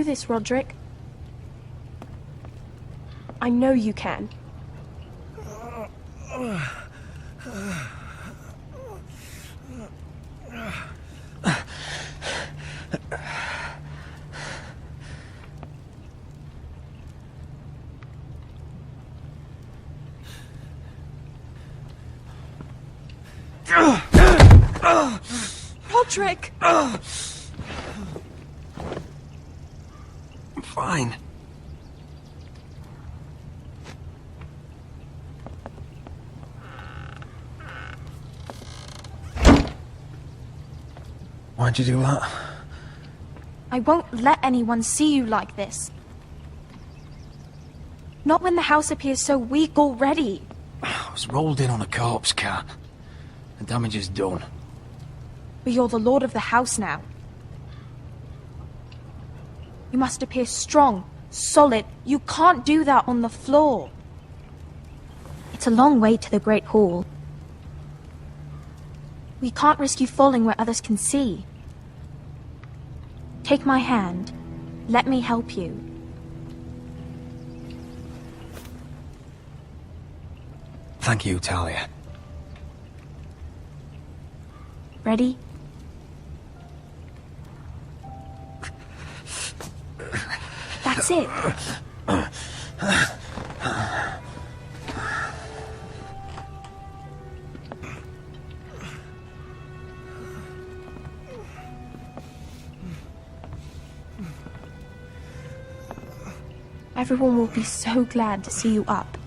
this, Roderick. I know you can. Roderick! I'm fine. Why'd you do that? I won't let anyone see you like this. Not when the house appears so weak already. I was rolled in on a corpse cart. The damage is done. But you're the lord of the house now. You must appear strong, solid. You can't do that on the floor. It's a long way to the Great Hall. We can't risk you falling where others can see. Take my hand. Let me help you. Thank you, Talia. Ready? That's it. Everyone will be so glad to see you up.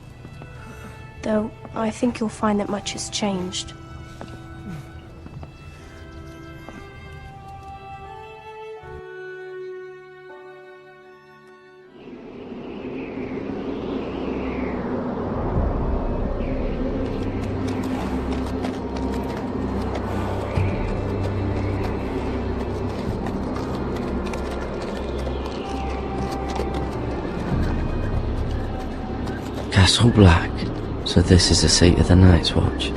Though, I think you'll find that much has changed. Castle Black, so this is the seat of the Night's Watch.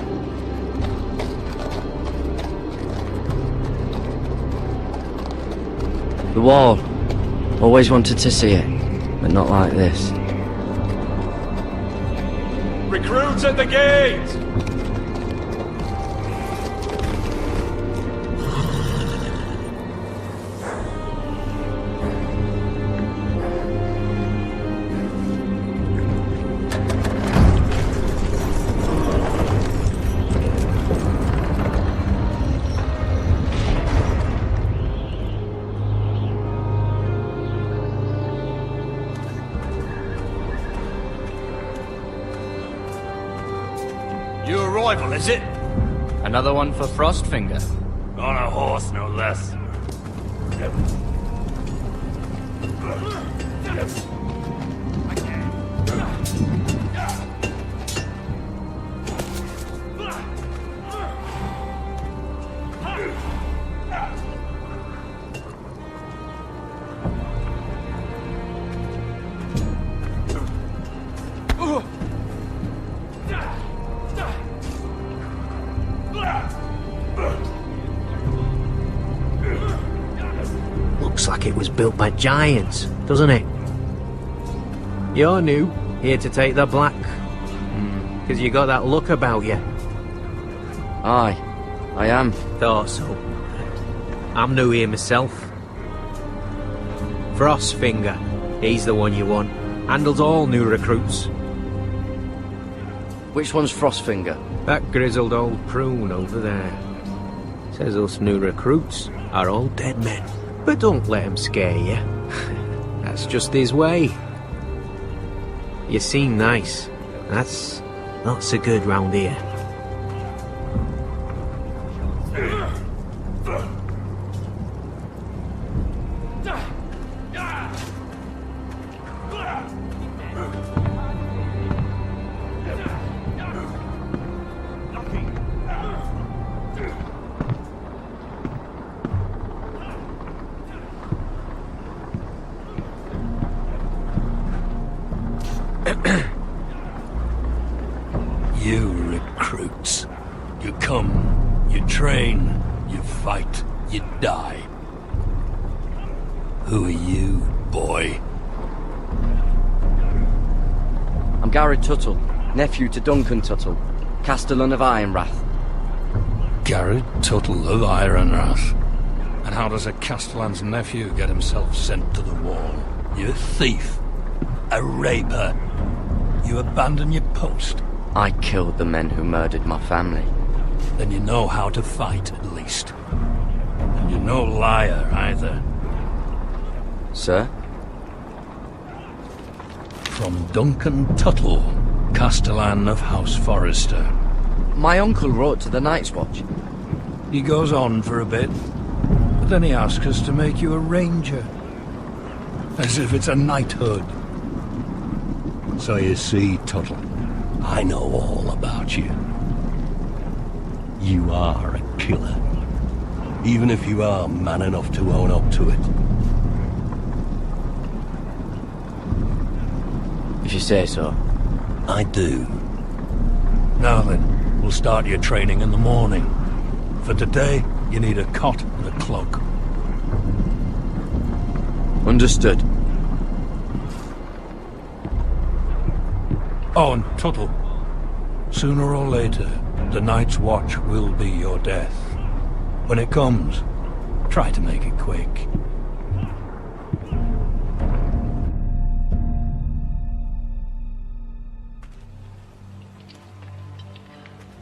The wall. Always wanted to see it, but not like this. Recruits at the gate! New arrival, is it? Another one for Frostfinger. On a horse, no less. Looks like it was built by giants, doesn't it? You're new, here to take the black. 'Cause you got that look about you. Aye, I am. Thought so. I'm new here myself. Frostfinger, he's the one you want. Handles all new recruits. Which one's Frostfinger? That grizzled old prune over there. Says us new recruits are all dead men. But don't let him scare you. That's just his way. You seem nice. That's not so good round here. You recruits. You come, you train, you fight, you die. Who are you? boy? I'm Garrett Tuttle, nephew to Duncan Tuttle, Castellan of Ironrath. Garrett Tuttle of Ironrath. And how does a Castellan's nephew get himself sent to the wall? You a thief? A raper? You abandon your post? I killed the men who murdered my family. Then you know how to fight, at least. And you're no liar, either. Sir? From Duncan Tuttle, Castellan of House Forrester. My uncle wrote to the Night's Watch. He goes on for a bit, but then he asks us to make you a ranger. As if it's a knighthood. So you see, Tuttle, I know all about you. You are a killer. Even if you are man enough to own up to it. If you say so. I do. Now then, we'll start your training in the morning. For today, you need a cot and a cloak. Understood. Oh, and Tuttle. Sooner or later, the Night's Watch will be your death. When it comes, try to make it quick.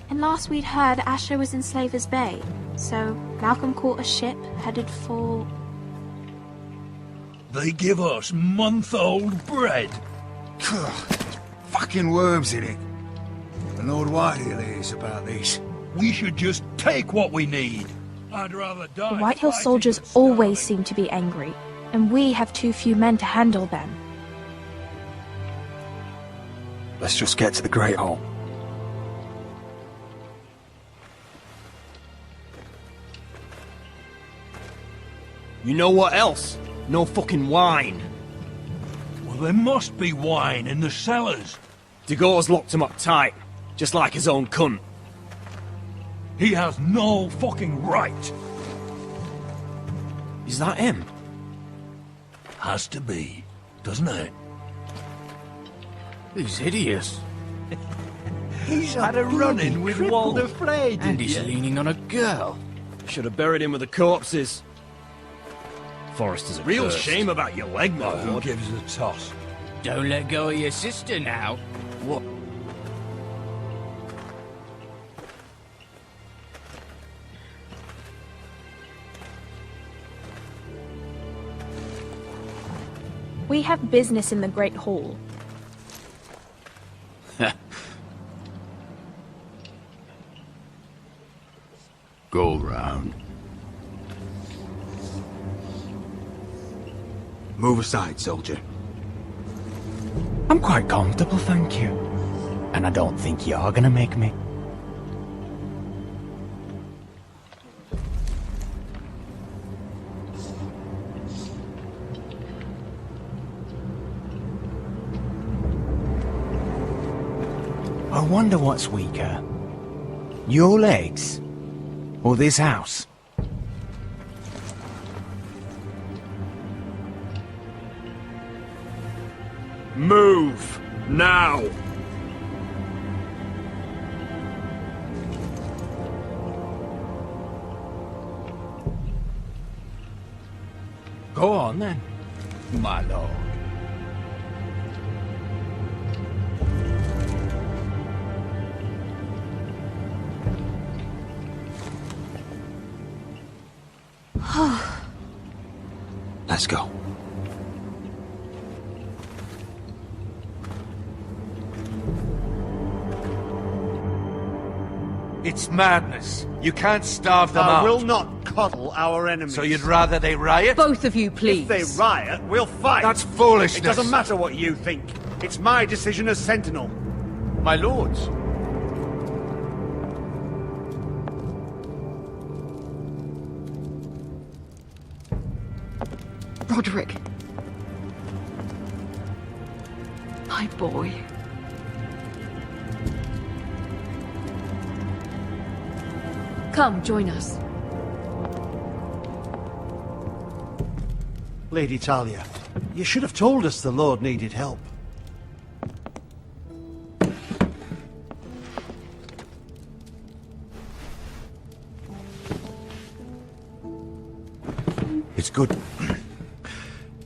And last we'd heard Asher was in Slaver's Bay, so Malcolm caught a ship headed for... They give us month-old bread. Fucking worms in it. The Lord Whitehill hears about these. We should just take what we need. I'd rather die. The Whitehill fighting soldiers than always starving. seem to be angry, and we have too few men to handle them. Let's just get to the Great Hall. You know what else? No fucking wine. Well, there must be wine in the cellars. Degor's locked him up tight, just like his own cunt. He has no fucking right. Is that him? Has to be, doesn't it? He's hideous. He's had a run-in with Walder Frey, And he's leaning on a girl. Should have buried him with the corpses. Forrester's a Real curse. shame about your leg, my Who lord. Who gives a toss? Don't let go of your sister now. What? We have business in the Great Hall. Go round. Move aside, soldier. I'm quite comfortable, thank you. And I don't think you're gonna make me. I wonder what's weaker. Your legs? Or this house? Move! Now! Go on then, my lord. Let's go. It's madness. You can't starve them I out. will not coddle our enemies. So you'd rather they riot? Both of you, please. If they riot, we'll fight. That's foolishness. It doesn't matter what you think. It's my decision as Sentinel. My lords. Roderick. My boy. Come, join us. Lady Talia, You should have told us the Lord needed help. It's good.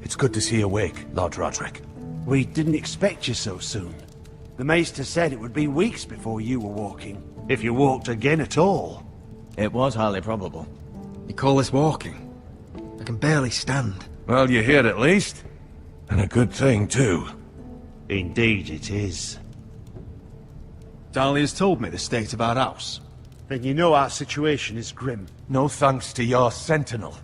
It's good to see you awake, Lord Roderick. We didn't expect you so soon. The Maester said it would be weeks before you were walking, if you walked again at all. It was highly probable. You call this walking? I can barely stand. Well, you're here at least. And a good thing, too. Indeed it is. Dahlia's told me the state of our house. Then you know our situation is grim. No thanks to your sentinel.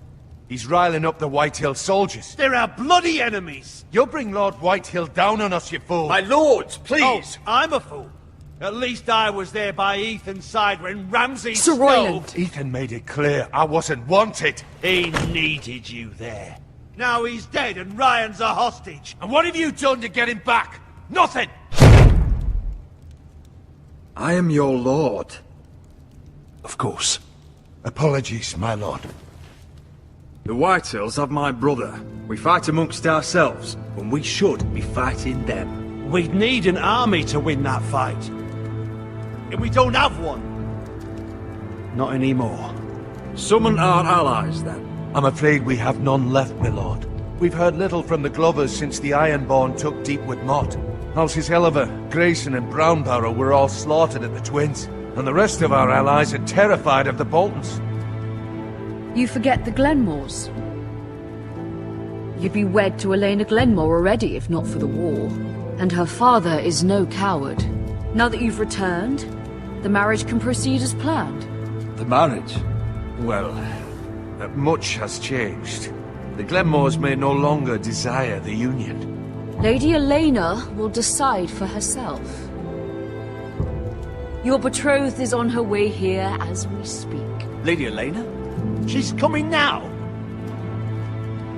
He's riling up the Whitehill soldiers. They're our bloody enemies! You'll bring Lord Whitehill down on us, you fool! My lords, please! Oh, I'm a fool. At least I was there by Ethan's side when Ramsay Sir stole... Royland! Ethan made it clear I wasn't wanted. He needed you there. Now he's dead and Ryan's a hostage. And what have you done to get him back? Nothing! I am your lord. Of course. Apologies, my lord. The Whitehills have my brother. We fight amongst ourselves, when we should be fighting them. We'd need an army to win that fight. And we don't have one. Not anymore. Summon our allies, then. I'm afraid we have none left, my lord. We've heard little from the Glovers since the Ironborn took Deepwood Motte. Halsey's Helliver, Grayson and Brownbarrow were all slaughtered at the Twins, and the rest of our allies are terrified of the Boltons. You forget the Glenmores. You'd be wed to Elena Glenmore already if not for the war. And her father is no coward. Now that you've returned, the marriage can proceed as planned. The marriage? Well, much has changed. The Glenmores may no longer desire the union. Lady Elena will decide for herself. Your betrothed is on her way here as we speak. Lady Elena? She's coming now.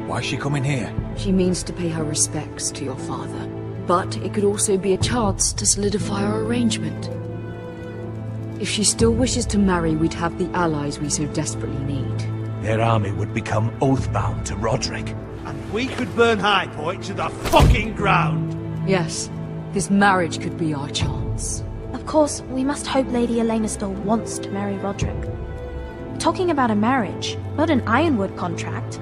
Why's she coming here? She means to pay her respects to your father. But it could also be a chance to solidify our arrangement. If she still wishes to marry, we'd have the allies we so desperately need. Their army would become oath-bound to Roderick. And we could burn High Point to the fucking ground. Yes, this marriage could be our chance. Of course, we must hope Lady Elena still wants to marry Roderick. We're talking about a marriage, not an Ironwood contract.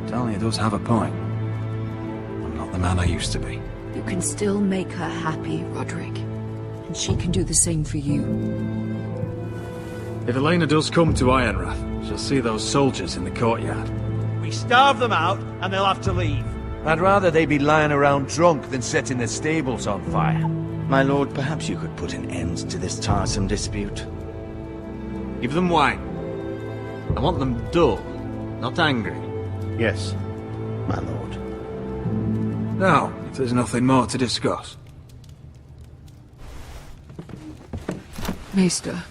Dahlia does have a point. I'm not the man I used to be. You can still make her happy, Roderick. And she can do the same for you. If Elena does come to Ironrath, she'll see those soldiers in the courtyard. We starve them out, and they'll have to leave. I'd rather they be lying around drunk than setting the stables on fire. My lord, perhaps you could put an end to this tiresome dispute. Give them wine. I want them dull, not angry. Yes, my lord. Now, if there's nothing more to discuss. Maester,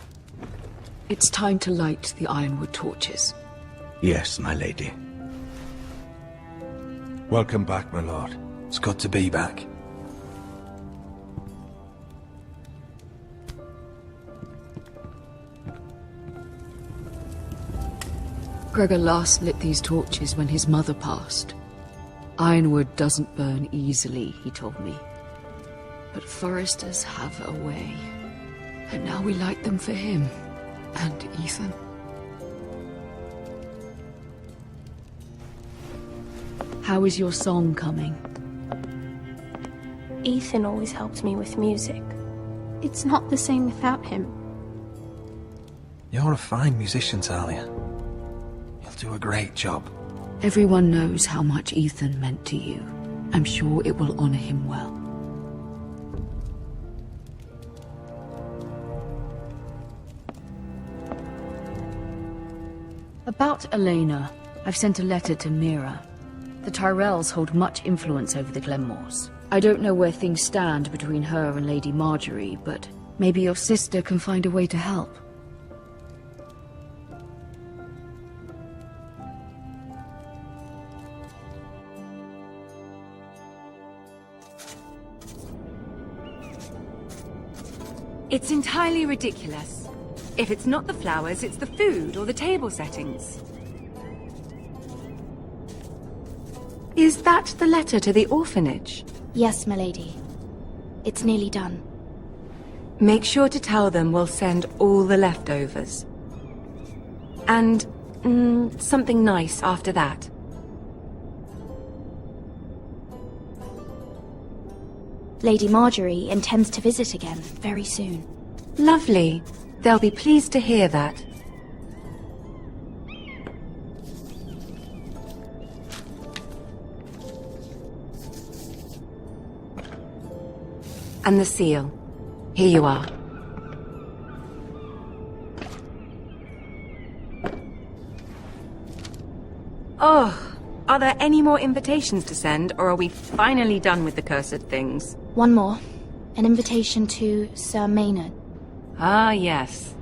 it's time to light the Ironwood torches. Yes, my lady. Welcome back, my lord. It's good to be back. Gregor last lit these torches when his mother passed. Ironwood doesn't burn easily, he told me. But foresters have a way. And now we light them for him. And Ethan. How is your song coming? Ethan always helped me with music. It's not the same without him. You're a fine musician, Talia. You'll do a great job. Everyone knows how much Ethan meant to you. I'm sure it will honor him well. About Elena, I've sent a letter to Mira. The Tyrells hold much influence over the Glenmores. I don't know where things stand between her and Lady Marjorie, but maybe your sister can find a way to help. It's entirely ridiculous. If it's not the flowers, it's the food or the table settings. Is that the letter to the orphanage? Yes, milady. It's nearly done. Make sure to tell them we'll send all the leftovers. And, something nice after that. Lady Marjorie intends to visit again very soon. Lovely. They'll be pleased to hear that. And the seal. Here you are. Oh, are there any more invitations to send, or are we finally done with the cursed things? One more. An invitation to Sir Maynard. Ah, yes.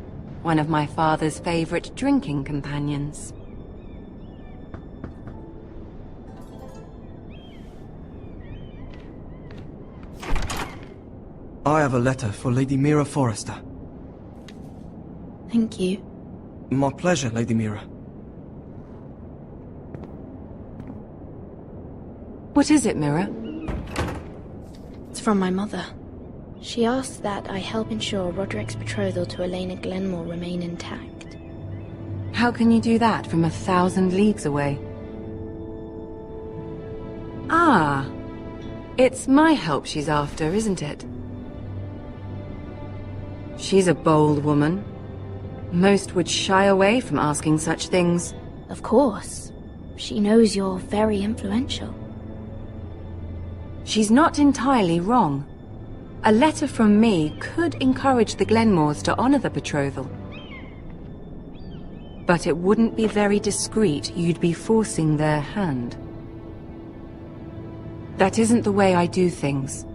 One of my father's favorite drinking companions. I have a letter for Lady Mira Forrester. Thank you. My pleasure, Lady Mira. What is it, Mira? It's from my mother. She asks that I help ensure Roderick's betrothal to Elena Glenmore remain intact. How can you do that from 1,000 leagues away? Ah, it's my help she's after, isn't it? She's a bold woman. Most would shy away from asking such things. Of course. She knows you're very influential. She's not entirely wrong. A letter from me could encourage the Glenmores to honor the betrothal. But it wouldn't be very discreet. You'd be forcing their hand. That isn't the way I do things.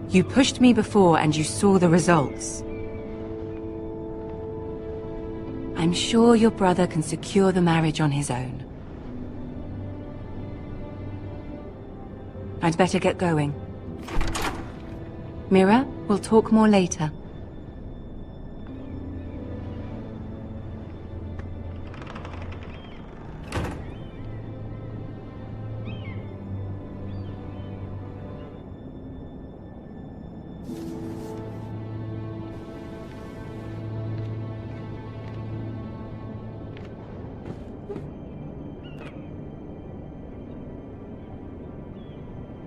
You pushed me before and you saw the results. I'm sure your brother can secure the marriage on his own. I'd better get going. Mira, we'll talk more later.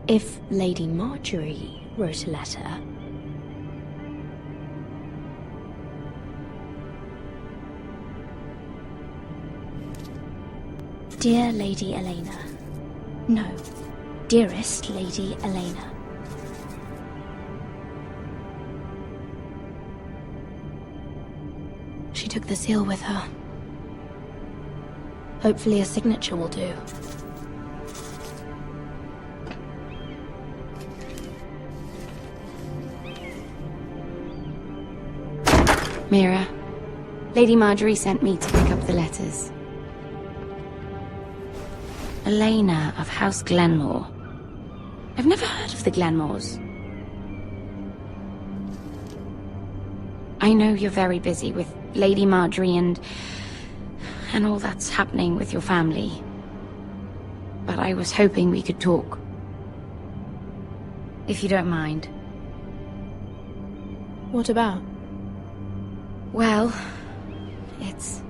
If Lady Marjorie wrote a letter... Dear Lady Elena. No, dearest Lady Elena. She took the seal with her. Hopefully a signature will do. Mira, Lady Marjorie sent me to pick up the letters. Elena of House Glenmore. I've never heard of the Glenmores. I know you're very busy with Lady Marjorie and all that's happening with your family. But I was hoping we could talk. If you don't mind. What about? Well, it's...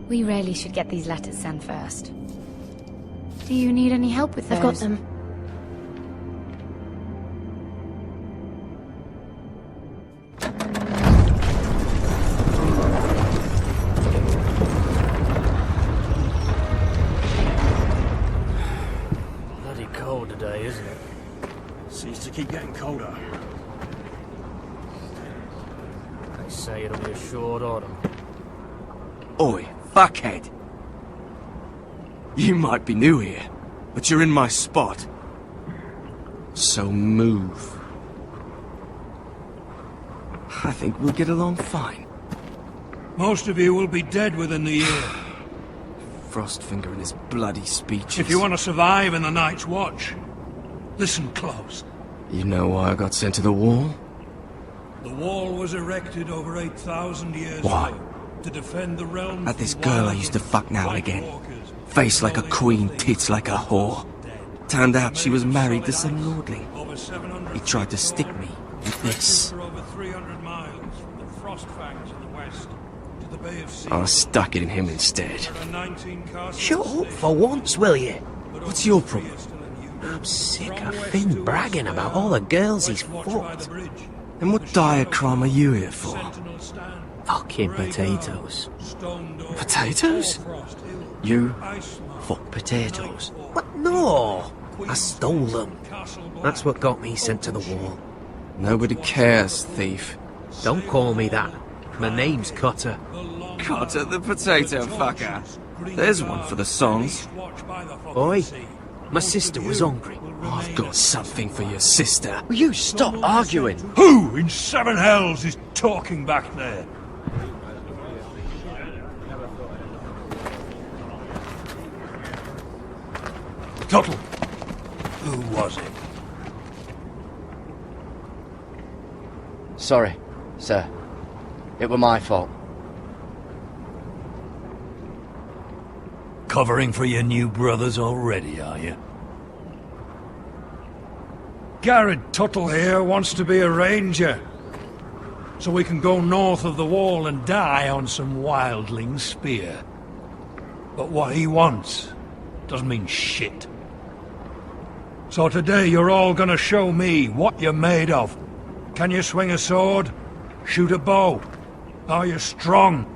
We really should get these letters sent first. Do you need any help with those? I've got them. Bloody cold today, isn't it? Seems to keep getting colder. They say it'll be a short autumn. Oi, fuckhead. You might be new here, but you're in my spot. So move. I think we'll get along fine. Most of you will be dead within the year. Frostfinger and his bloody speeches. If you want to survive in the Night's Watch, listen close. You know why I got sent to the wall? The wall was erected over 8,000 years Why? ago. to defend the realm. Had this girl I used to fuck now and again. Face like a queen, tits like a whore. Turned out she was married to some lordling. He tried to stick me with this. I stuck it in him instead. Shut up for once, will you? What's your problem? I'm sick of Finn bragging about all the girls he's fucked. And what dire crime are you here for? Fucking potatoes. Potatoes? You fuck potatoes? What? No! I stole them. That's what got me sent to the wall. Nobody cares, thief. Don't call me that. My name's Cotter. Cotter the potato fucker. There's one for the songs. Oi, my sister was hungry. I've got something for your sister. Will you stop arguing? Who in seven hells is talking back there? Tuttle. Who was it? Sorry, sir. It were my fault. Covering for your new brothers already, are you? Garrett Tuttle here wants to be a ranger. So we can go north of the wall and die on some wildling spear. But what he wants doesn't mean shit. So today you're all gonna show me what you're made of. Can you swing a sword? Shoot a bow? Are you strong?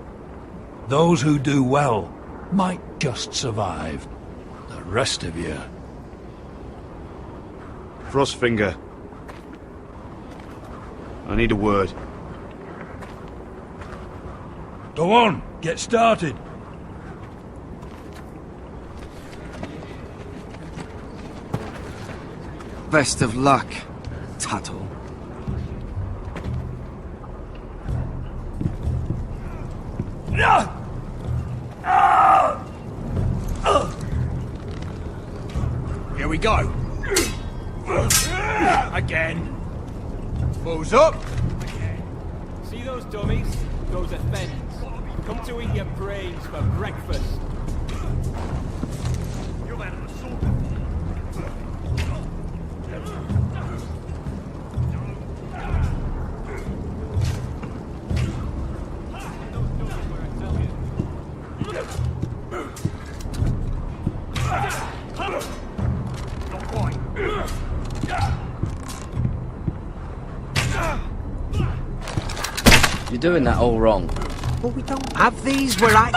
Those who do well might just survive. The rest of you... Frostfinger. I need a word. Go on, get started. Best of luck, Tuttle. Here we go. Again. Balls up. See those dummies? Those are Fens. Come to eat your brains for breakfast. You've had an assault. You're doing that all wrong. But we don't have these where I...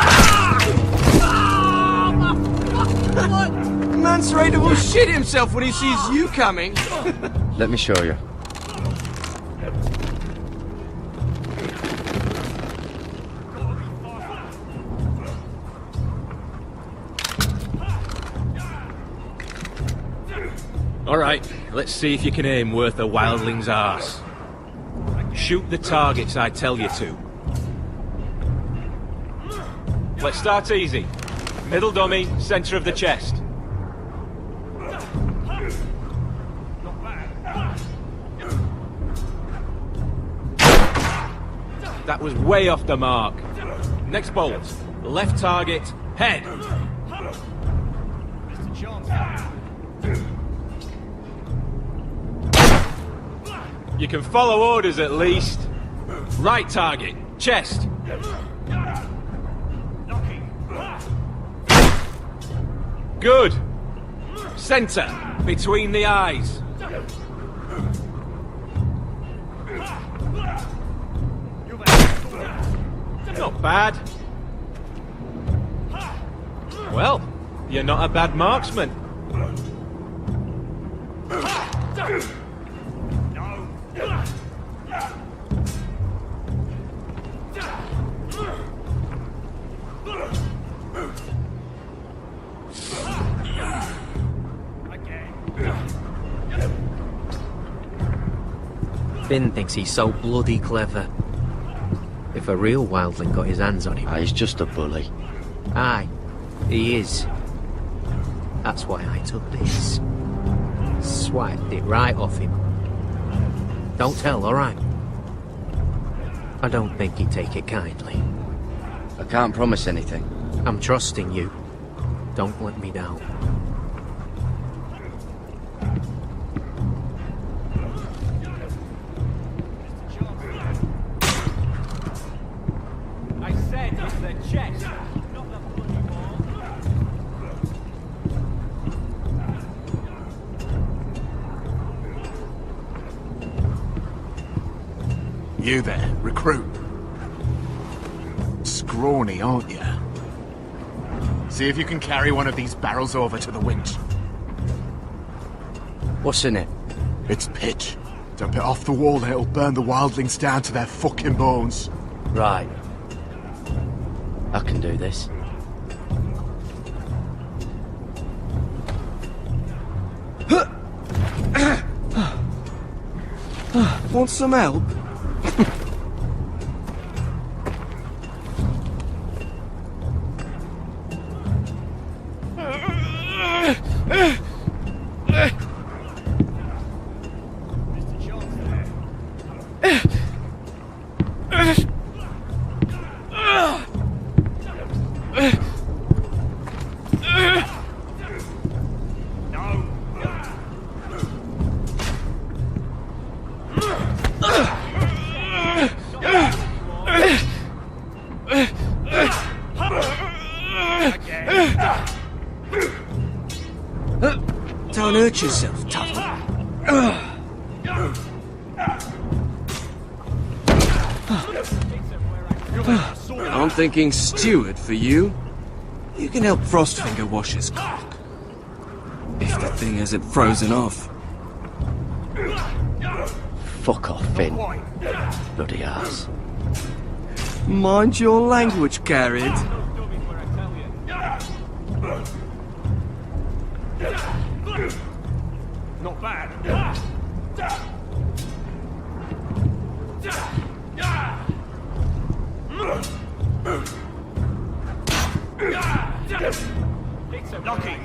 Man's ready will shit himself when he sees you coming. Let me show you. Alright, let's see if you can aim worth a wildling's arse. Shoot the targets I tell you to. Let's start easy. Middle dummy, centre of the chest. That was way off the mark. Next bolt. Left target, head. You can follow orders at least. Right target, chest. Good. Centre, between the eyes. Not bad. Well, you're not a bad marksman. Finn thinks he's so bloody clever. If a real wildling got his hands on him... He's just a bully. Aye, he is. That's why I took this. Swiped it right off him. Don't tell, alright? I don't think he'd take it kindly. I can't promise anything. I'm trusting you. Don't let me down. I said it's the chest, not the bloody wall. You there, recruit? Scrawny, aren't you? See if you can carry one of these barrels over to the winch. What's in it? It's pitch. Dump it off the wall and it'll burn the wildlings down to their fucking bones. Right. I can do this. Want some help? Don't hurt yourself, Tuttle. I'm thinking steward for you. You can help Frostfinger wash his cock. If the thing hasn't frozen off. Fuck off, Finn. Bloody ass. Mind your language, Garrett. Not bad. It's a lucky.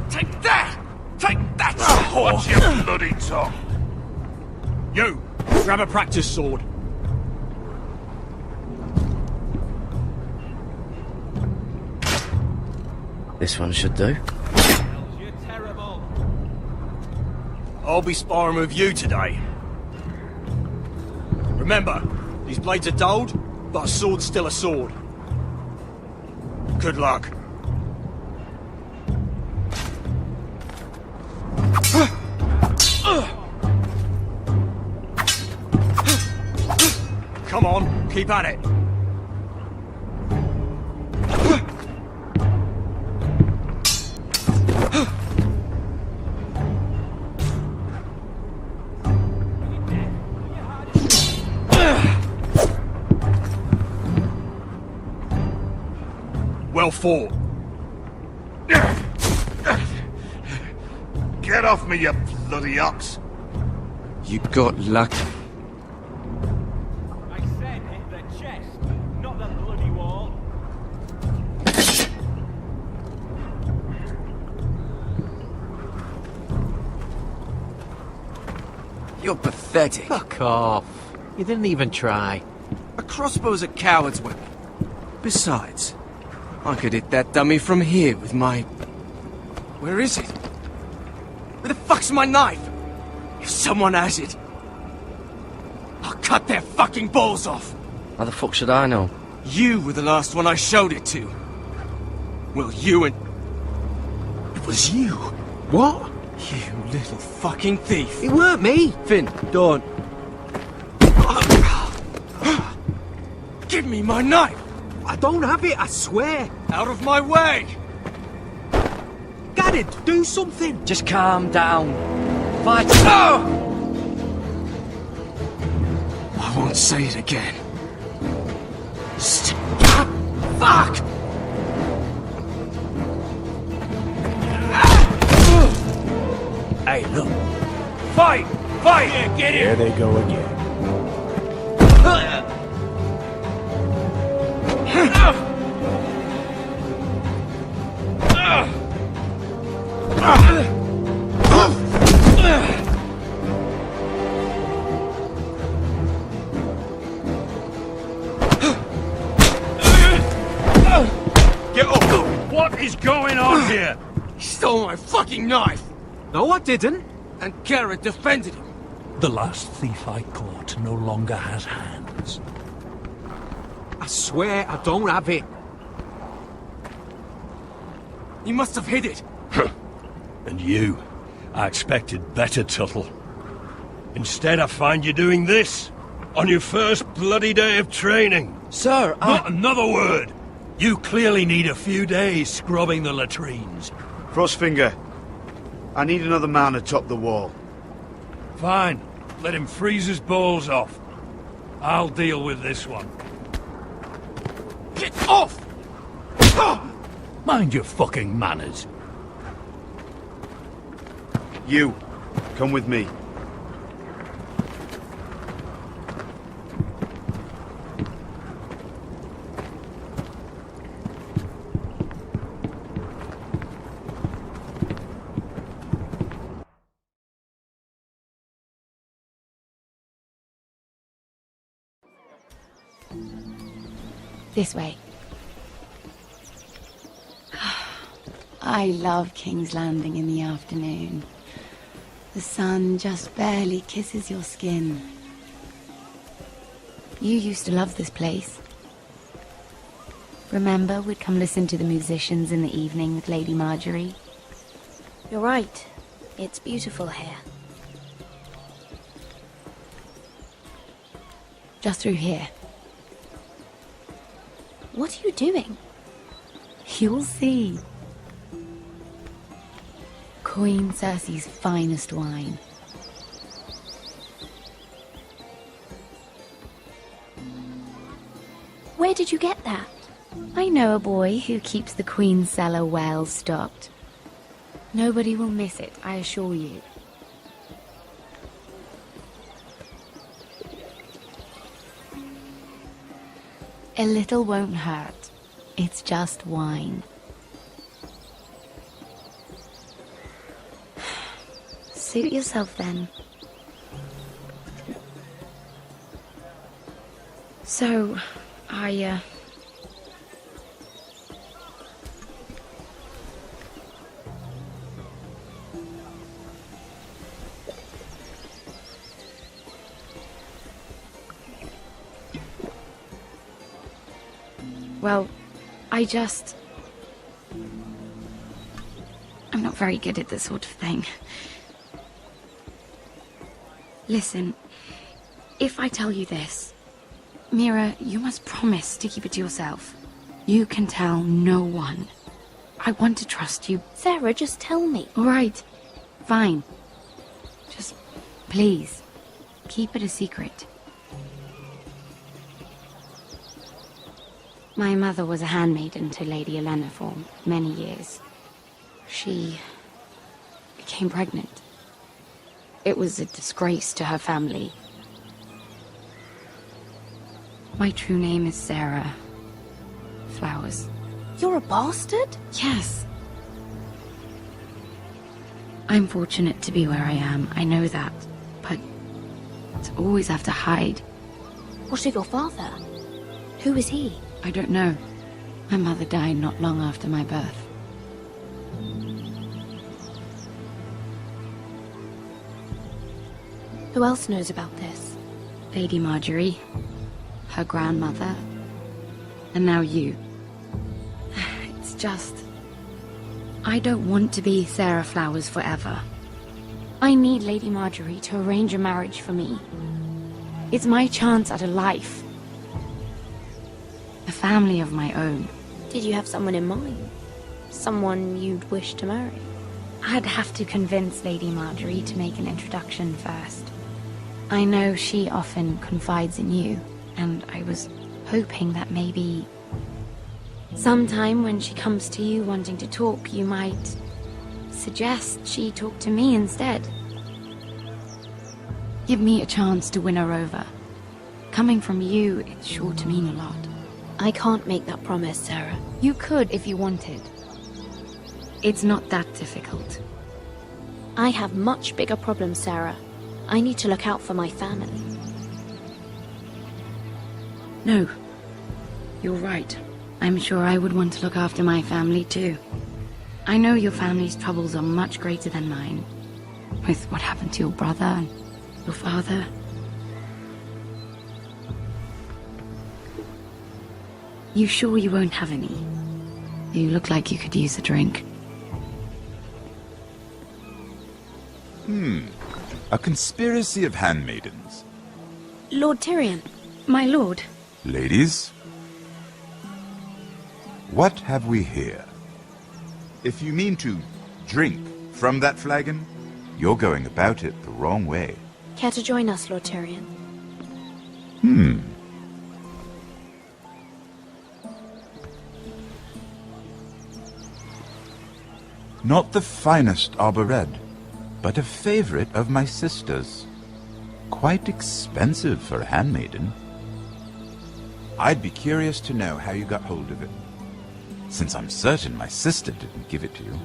Take that! Take that, you whore! Watch your bloody tongue! You! Grab a practice sword. This one should do. You're terrible. I'll be sparring with you today. Remember, these blades are dulled, but a sword's still a sword. Good luck. Come on, keep at it. Well fought. Get off me, you bloody ox! You got lucky. I said hit the chest, not the bloody wall. You're pathetic. Fuck off. You didn't even try. A crossbow's a coward's weapon. Besides, I could hit that dummy from here with my... Where is it? Where the fuck's my knife? If someone has it, I'll cut their fucking balls off. How the fuck should I know? You were the last one I showed it to. Well, you and... It was you. What? You little fucking thief. It weren't me. Finn, don't. Give me my knife. I don't have it, I swear. Out of my way. Garrett, do something. Just calm down. Fight. I won't say it again. Fuck! Hey, look. Fight! Fight! Yeah, get There they go again. is going on here? He stole my fucking knife! No, I didn't. And Garrett defended him. The last thief I caught no longer has hands. I swear I don't have it. He must have hid it. And you, I expected better, Tuttle. Instead, I find you doing this on your first bloody day of training. Sir, Not another word! You clearly need a few days scrubbing the latrines. Frostfinger, I need another man atop the wall. Fine. Let him freeze his balls off. I'll deal with this one. Get off! Mind your fucking manners. You, come with me. This way. I love King's Landing in the afternoon. The sun just barely kisses your skin. You used to love this place. Remember, we'd come listen to the musicians in the evening with Lady Marjorie? You're right. It's beautiful here. Just through here. What are you doing? You'll see. Queen Cersei's finest wine. Where did you get that? I know a boy who keeps the Queen's cellar well stocked. Nobody will miss it, I assure you. A little won't hurt. It's just wine. Suit yourself then. So, well, I'm not very good at this sort of thing. Listen, if I tell you this, Mira, you must promise to keep it to yourself. You can tell no one. I want to trust you. Sarah, just tell me. All right, fine. Just, please, keep it a secret. My mother was a handmaiden to Lady Olenna for many years. She became pregnant. It was a disgrace to her family. My true name is Sarah Flowers. You're a bastard? Yes. I'm fortunate to be where I am, I know that. But to always have to hide. What of your father? Who is he? I don't know. My mother died not long after my birth. Who else knows about this? Lady Marjorie, her grandmother, and now you. It's just... I don't want to be Sarah Flowers forever. I need Lady Marjorie to arrange a marriage for me. It's my chance at a life. A family of my own. Did you have someone in mind? Someone you'd wish to marry? I'd have to convince Lady Marjorie to make an introduction first. I know she often confides in you, and I was hoping that maybe sometime when she comes to you wanting to talk, you might suggest she talk to me instead. Give me a chance to win her over. Coming from you, it's sure to mean a lot. I can't make that promise, Sarah. You could if you wanted. It's not that difficult. I have much bigger problems, Sarah. I need to look out for my family. No. You're right. I'm sure I would want to look after my family too. I know your family's troubles are much greater than mine. With what happened to your brother and your father. You sure you won't have any? You look like you could use a drink. A conspiracy of handmaidens. Lord Tyrion. My lord. Ladies, what have we here? If you mean to drink from that flagon, you're going about it the wrong way. Care to join us, Lord Tyrion? Not the finest arbor red, but a favorite of my sister's. Quite expensive for a handmaiden. I'd be curious to know how you got hold of it. Since I'm certain my sister didn't give it to you,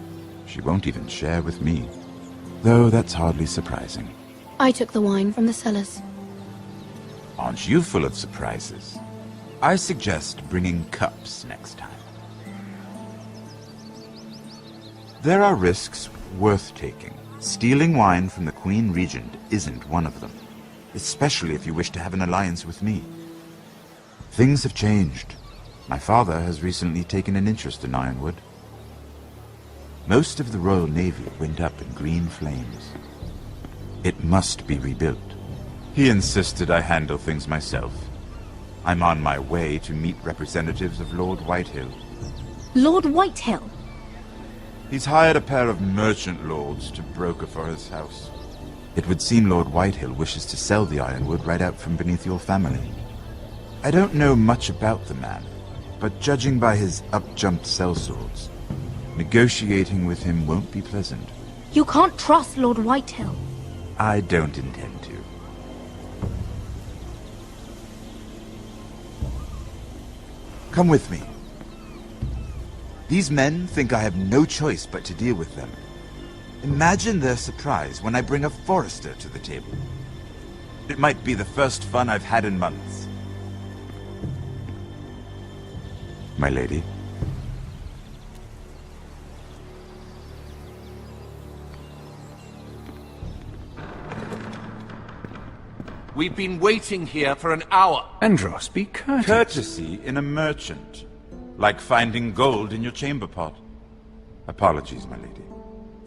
she won't even share with me. Though that's hardly surprising. I took the wine from the cellars. Aren't you full of surprises? I suggest bringing cups next time. There are risks worth taking. Stealing wine from the Queen Regent isn't one of them, especially if you wish to have an alliance with me. Things have changed. My father has recently taken an interest in Ironwood. Most of the Royal Navy went up in green flames. It must be rebuilt. He insisted I handle things myself. I'm on my way to meet representatives of Lord Whitehill. Lord Whitehill? He's hired a pair of merchant lords to broker for his house. It would seem Lord Whitehill wishes to sell the Ironwood right out from beneath your family. I don't know much about the man, but judging by his up-jumped sellswords, negotiating with him won't be pleasant. You can't trust Lord Whitehill. I don't intend to. Come with me. These men think I have no choice but to deal with them. Imagine their surprise when I bring a forester to the table. It might be the first fun I've had in months. My lady. We've been waiting here for an hour. Andros, be courteous. Courtesy in a merchant. Like finding gold in your chamber pot. Apologies, my lady.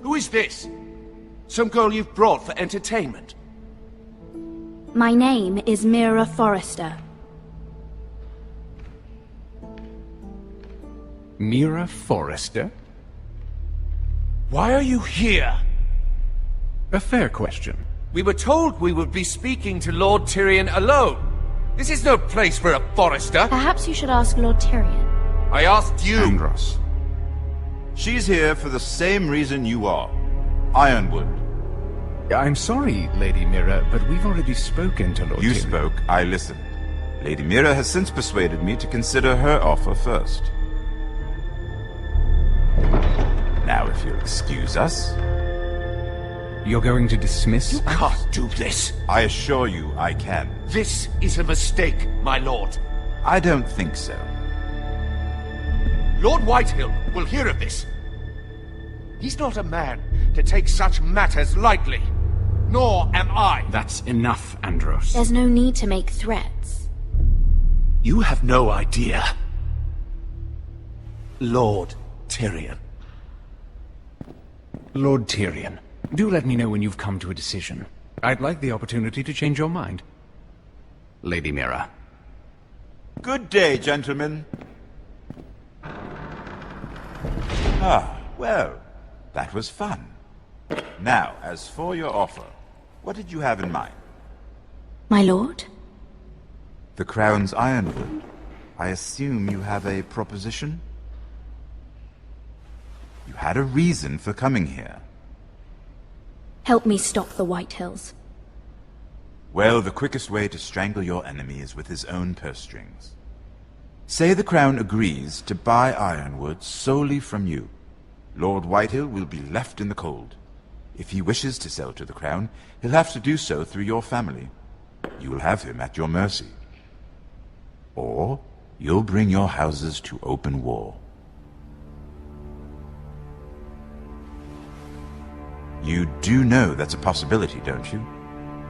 Who is this? Some girl you've brought for entertainment? My name is Mira Forrester. Mira Forrester? Why are you here? A fair question. We were told we would be speaking to Lord Tyrion alone. This is no place for a Forrester. Perhaps you should ask Lord Tyrion. I asked you. Andros. She's here for the same reason you are. Ironwood. I'm sorry, Lady Mira, but we've already spoken to Lord You Tyrion. spoke, I listened. Lady Mira has since persuaded me to consider her offer first. Now, if you'll excuse us... You're going to dismiss You us? can't do this. I assure you I can. This is a mistake, my lord. I don't think so. Lord Whitehill will hear of this. He's not a man to take such matters lightly. Nor am I. That's enough, Andros. There's no need to make threats. You have no idea. Lord Tyrion. Lord Tyrion, do let me know when you've come to a decision. I'd like the opportunity to change your mind. Lady Mira. Good day, gentlemen. Ah, well, that was fun. Now, as for your offer, what did you have in mind? My lord? The Crown's Ironwood. I assume you have a proposition? You had a reason for coming here. Help me stop the Whitehills. Well, the quickest way to strangle your enemy is with his own purse strings. Say the Crown agrees to buy Ironwood solely from you. Lord Whitehill will be left in the cold. If he wishes to sell to the Crown, he'll have to do so through your family. You will have him at your mercy. Or you'll bring your houses to open war. You do know that's a possibility, don't you?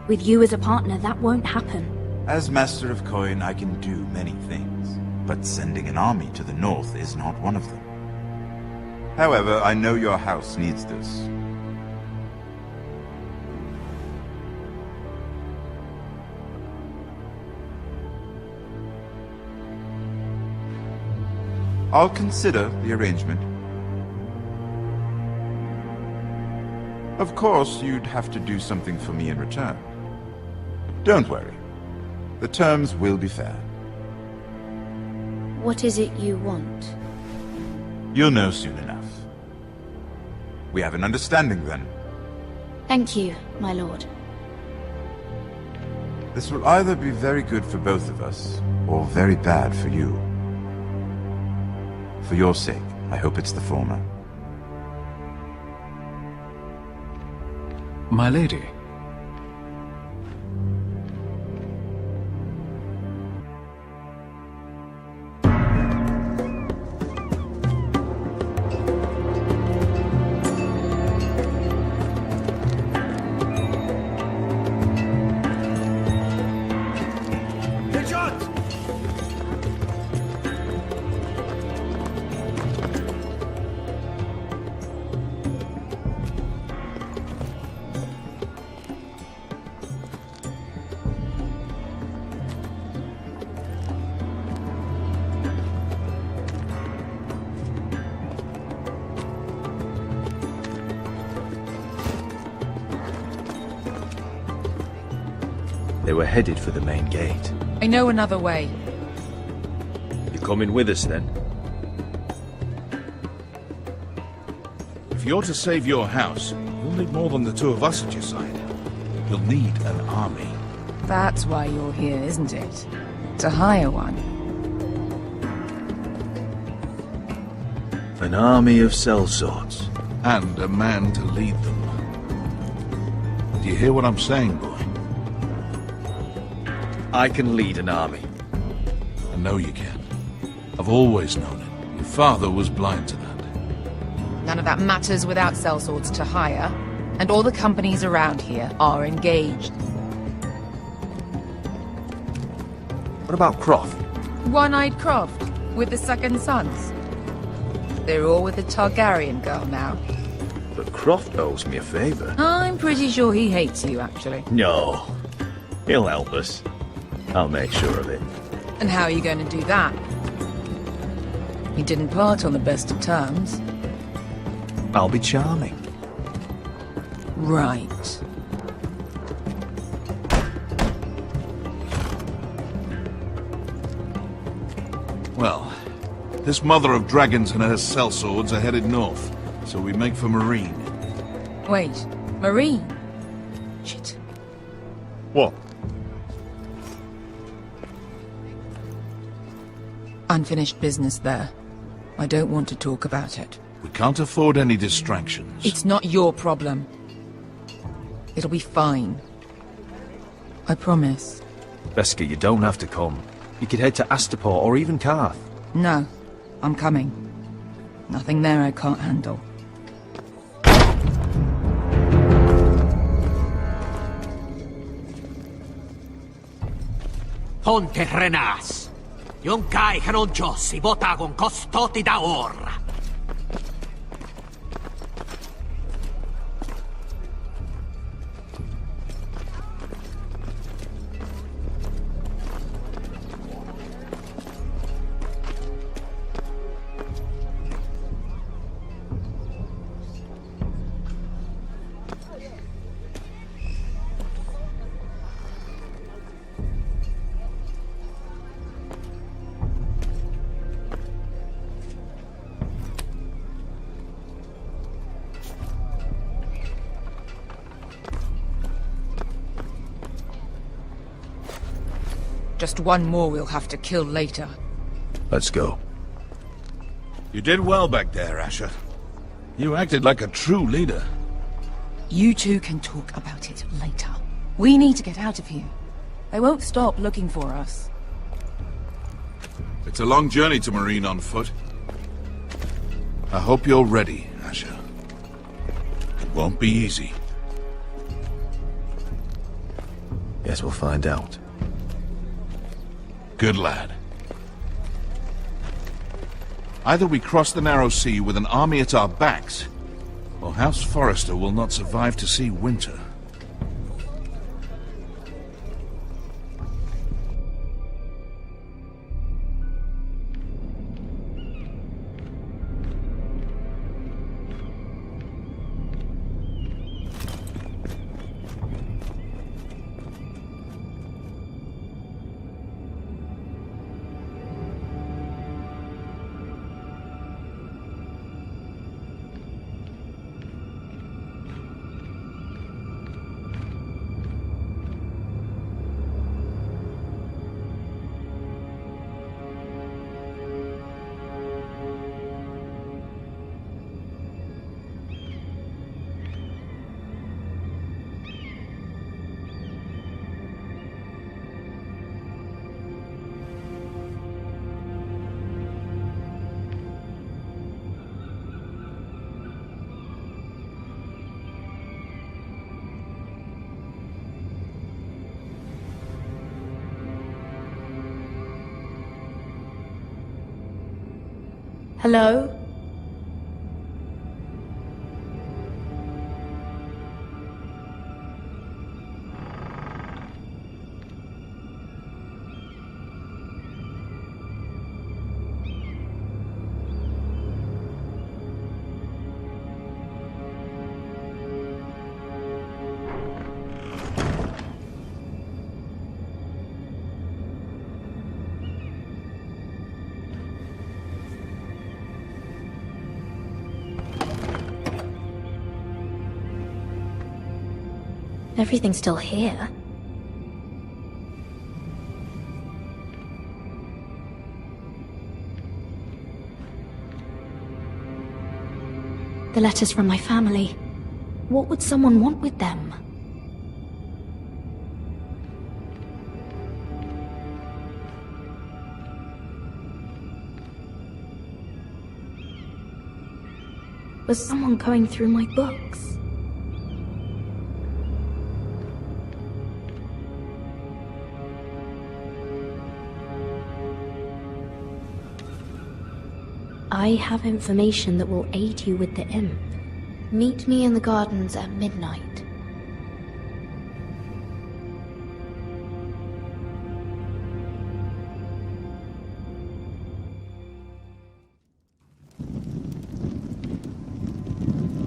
With you as a partner, that won't happen. As Master of Coin, I can do many things, but sending an army to the north is not one of them. However, I know your house needs this. I'll consider the arrangement. Of course, you'd have to do something for me in return. Don't worry. The terms will be fair. What is it you want? You'll know soon enough. We have an understanding then. Thank you, my lord. This will either be very good for both of us, or very bad for you. For your sake, I hope it's the former. My lady. They were headed for the main gate. I know another way. You coming with us then? If you're to save your house, you'll need more than the two of us at your side. You'll need an army. That's why you're here, isn't it? To hire one. An army of sellswords. And a man to lead them. Do you hear what I'm saying, boy? I can lead an army. I know you can. I've always known it. Your father was blind to that. None of that matters without sellswords to hire, and all the companies around here are engaged. What about Croft? One-eyed Croft, with the second sons. They're all with the Targaryen girl now. But Croft owes me a favor. I'm pretty sure he hates you, actually. No. He'll help us. I'll make sure of it. And how are you going to do that? He didn't part on the best of terms. I'll be charming. Right. Well, this mother of dragons and her sellswords are headed north, so we make for Marine. Wait, Marine? Shit. What? Unfinished business there. I don't want to talk about it. We can't afford any distractions. It's not your problem. It'll be fine. I promise. Veska, you don't have to come. You could head to Astapor or even Karth. No, I'm coming. Nothing there I can't handle. Ponte Renas. Yon kai canoncho si bota con costoti da orra. Just one more we'll have to kill later. Let's go. You did well back there, Asher. You acted like a true leader. You two can talk about it later. We need to get out of here. They won't stop looking for us. It's a long journey to Marine on foot. I hope you're ready, Asher. It won't be easy. Guess we'll find out. Good lad. Either we cross the narrow sea with an army at our backs, or House Forrester will not survive to see winter. Hello? Everything's still here. The letters from my family. What would someone want with them? Was someone going through my books? I have information that will aid you with the imp. Meet me in the gardens at midnight.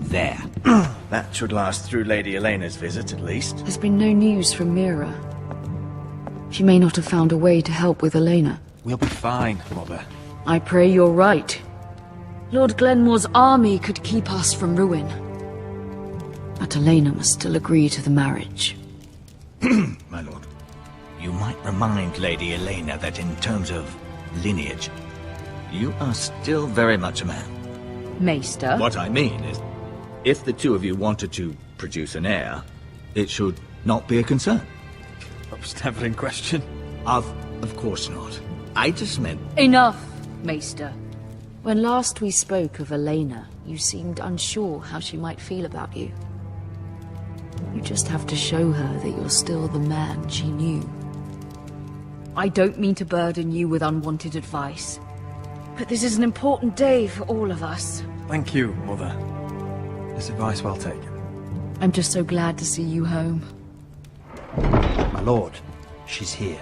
There. That should last through Lady Elena's visit, at least. There's been no news from Mira. She may not have found a way to help with Elena. We'll be fine, Mother. I pray you're right. Lord Glenmore's army could keep us from ruin. But Elena must still agree to the marriage. My lord, you might remind Lady Elena that in terms of lineage, you are still very much a man. Maester? What I mean is, if the two of you wanted to produce an heir, it should not be a concern. That was never in question. Of course not. I just meant... Enough, Maester. When last we spoke of Elena, you seemed unsure how she might feel about you. You just have to show her that you're still the man she knew. I don't mean to burden you with unwanted advice, but this is an important day for all of us. Thank you, Mother. This advice well taken. I'm just so glad to see you home. My lord, she's here.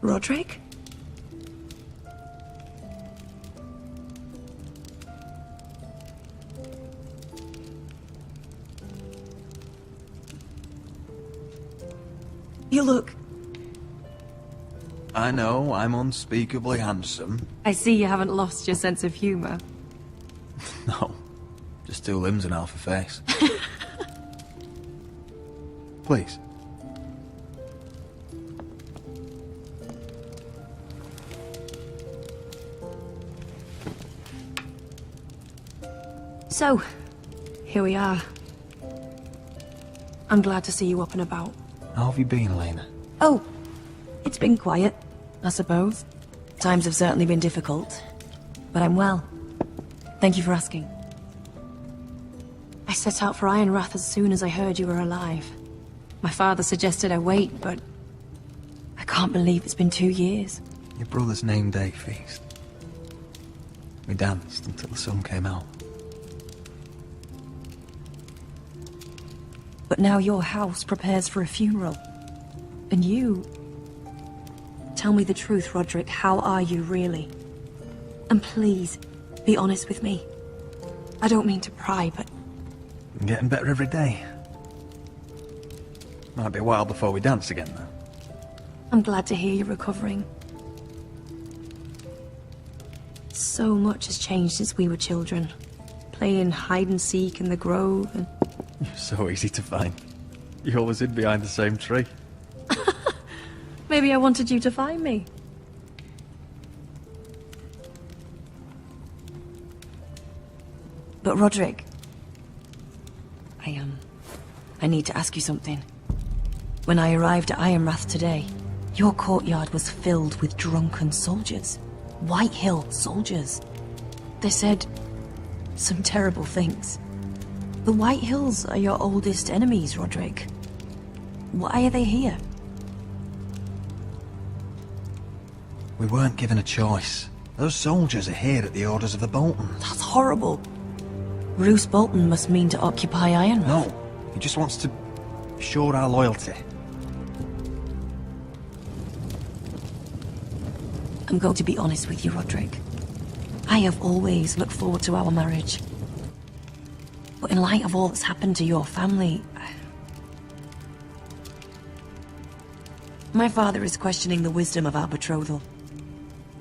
Roderick? You look... I know, I'm unspeakably handsome. I see you haven't lost your sense of humor. No, just two limbs and half a face. Please. So, Here we are. I'm glad to see you up and about. How have you been, Elena? Oh, it's been quiet, I suppose. Times have certainly been difficult, but I'm well. Thank you for asking. I set out for Ironrath as soon as I heard you were alive. My father suggested I wait, but I can't believe it's been 2 years. Your brother's name day feast. We danced until the sun came out. But now your house prepares for a funeral. And you... Tell me the truth, Roderick. How are you, really? And please, be honest with me. I don't mean to pry, but... I'm getting better every day. Might be a while before we dance again, though. I'm glad to hear you're recovering. So much has changed since we were children. Playing hide-and-seek in the grove and... You're so easy to find. You always hid behind the same tree. Maybe I wanted you to find me. But Roderick... I need to ask you something. When I arrived at Ironrath today, your courtyard was filled with drunken soldiers. White Hill soldiers. They said some terrible things. The White Hills are your oldest enemies, Roderick. Why are they here? We weren't given a choice. Those soldiers are here at the orders of the Boltons. That's horrible. Roose Bolton must mean to occupy Ironrath. No, he just wants to show our loyalty. I'm going to be honest with you, Roderick. I have always looked forward to our marriage. But in light of all that's happened to your family... My father is questioning the wisdom of our betrothal.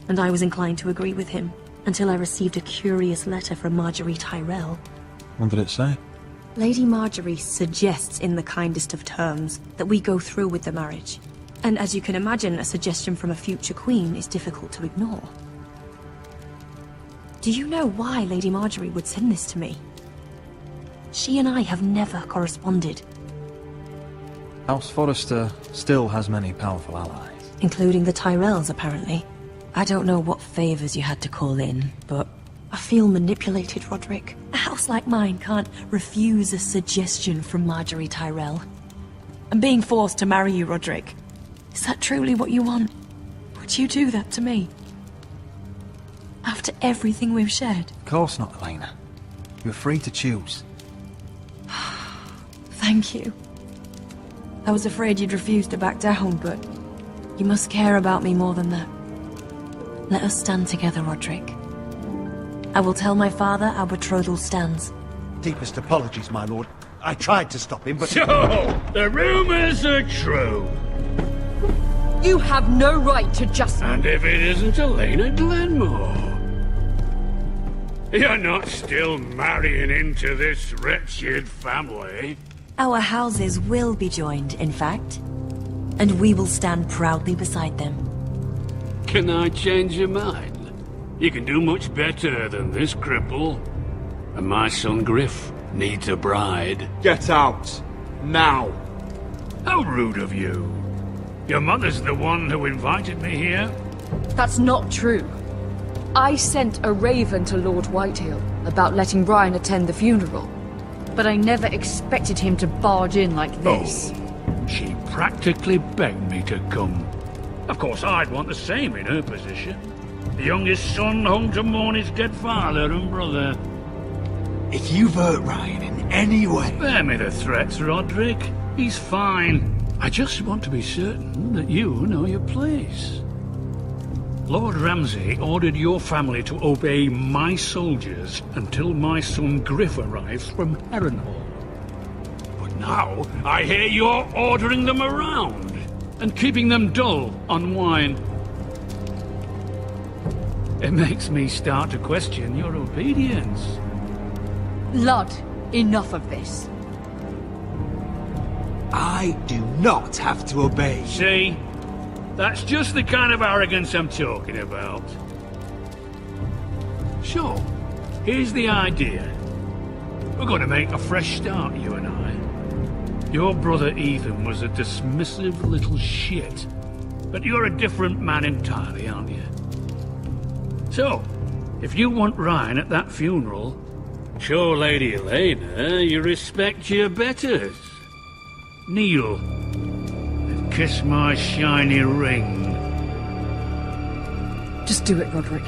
And I was inclined to agree with him, until I received a curious letter from Marjorie Tyrell. What did it say? Lady Marjorie suggests in the kindest of terms that we go through with the marriage. And as you can imagine, a suggestion from a future queen is difficult to ignore. Do you know why Lady Marjorie would send this to me? She and I have never corresponded. House Forrester still has many powerful allies. Including the Tyrells, apparently. I don't know what favors you had to call in, but I feel manipulated, Roderick. A house like mine can't refuse a suggestion from Marjorie Tyrell. I'm being forced to marry you, Roderick. Is that truly what you want? Would you do that to me? After everything we've shared? Of course not, Elena. You're free to choose. Thank you. I was afraid you'd refuse to back down, but you must care about me more than that. Let us stand together, Roderick. I will tell my father our betrothal stands. Deepest apologies, my lord. I tried to stop him, but... So, the rumors are true. You have no right to just... And if it isn't Elena Glenmore? You're not still marrying into this wretched family? Our houses will be joined, in fact. And we will stand proudly beside them. Can I change your mind? You can do much better than this cripple. And my son Griff needs a bride. Get out. Now. How rude of you. Your mother's the one who invited me here? That's not true. I sent a raven to Lord Whitehill about letting Brian attend the funeral. But I never expected him to barge in like this. Oh, she practically begged me to come. Of course, I'd want the same in her position. The youngest son home to mourn his dead father and brother. If you've hurt Ryan in any way... Spare me the threats, Roderick. He's fine. I just want to be certain that you know your place. Lord Ramsay ordered your family to obey my soldiers until my son Griff arrives from Harrenhal. But now, I hear you're ordering them around and keeping them dull on wine. It makes me start to question your obedience. Lud, enough of this. I do not have to obey. See? That's just the kind of arrogance I'm talking about. So, here's the idea. We're going to make a fresh start, you and I. Your brother Ethan was a dismissive little shit. But you're a different man entirely, aren't you? So, if you want Ryan at that funeral, show Lady Elena you respect your betters. Kneel and kiss my shiny ring. Just do it, Roderick.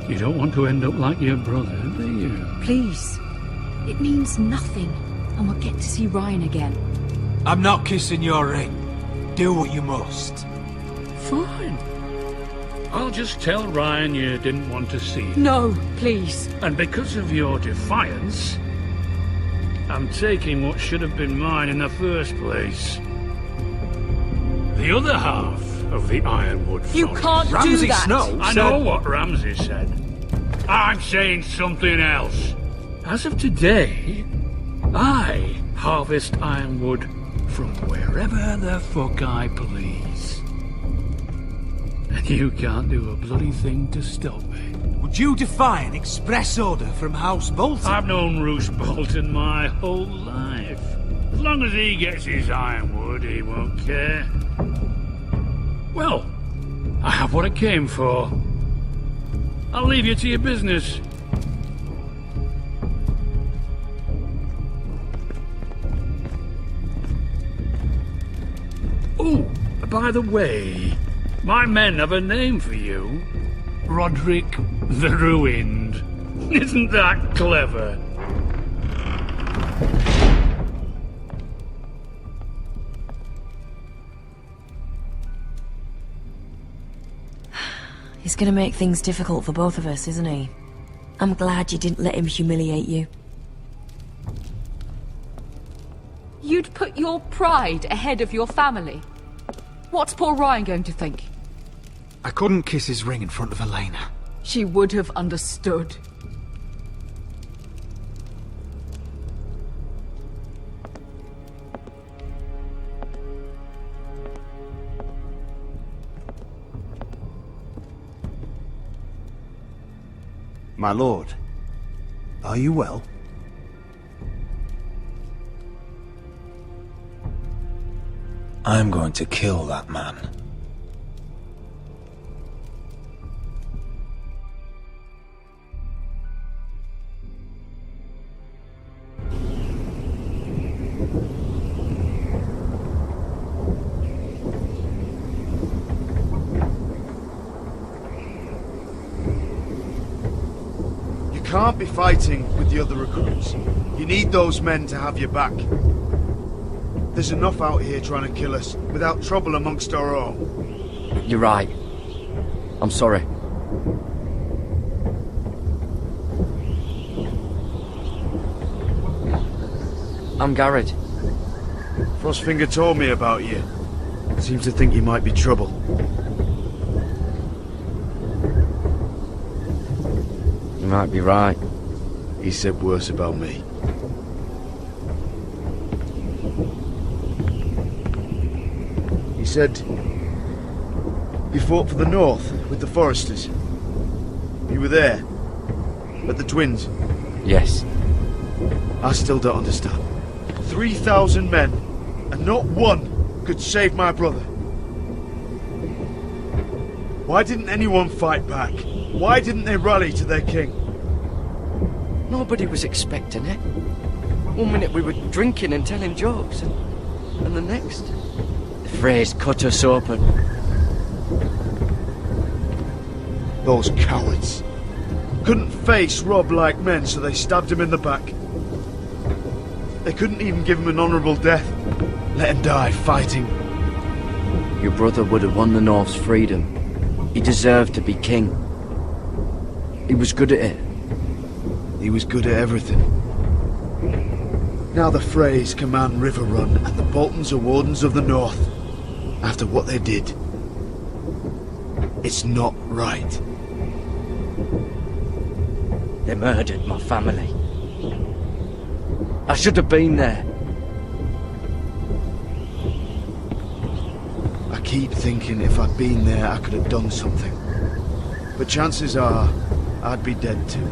You don't want to end up like your brother, do you? Please. It means nothing, and we'll get to see Ryan again. I'm not kissing your ring. Do what you must. Fine. I'll just tell Ryan you didn't want to see him. No, please. And because of your defiance, I'm taking what should have been mine in the first place. The other half of the Ironwood Forest. You can't do Ramsay that! Snow I know what Ramsay said. I'm saying something else. As of today, I harvest ironwood from wherever the fuck I please. And you can't do a bloody thing to stop me. Would you defy an express order from House Bolton? I've known Roose Bolton my whole life. As long as he gets his ironwood, he won't care. Well, I have what I came for. I'll leave you to your business. Oh, by the way, my men have a name for you. Roderick the Ruined. Isn't that clever? He's gonna make things difficult for both of us, isn't he? I'm glad you didn't let him humiliate you. You'd put your pride ahead of your family. What's poor Ryan going to think? I couldn't kiss his ring in front of Elena. She would have understood. My lord, are you well? I'm going to kill that man. You can't be fighting with the other recruits. You need those men to have your back. There's enough out here trying to kill us without trouble amongst our own. You're right. I'm sorry. I'm Garrett. Frostfinger told me about you. Seems to think you might be trouble. You might be right. He said worse about me. He said you fought for the North with the Foresters. You were there, at the Twins. Yes. I still don't understand. 3,000 men, and not one could save my brother. Why didn't anyone fight back? Why didn't they rally to their king? Nobody was expecting it. One minute we were drinking and telling jokes, and the next... The phrase cut us open. Those cowards. Couldn't face Rob like men, so they stabbed him in the back. They couldn't even give him an honourable death. Let him die fighting. Your brother would have won the North's freedom. He deserved to be king. He was good at it. He was good at everything. Now the Freys command River Run, and the Boltons are Wardens of the North. After what they did. It's not right. They murdered my family. I should have been there. I keep thinking if I'd been there I could have done something. But chances are, I'd be dead too.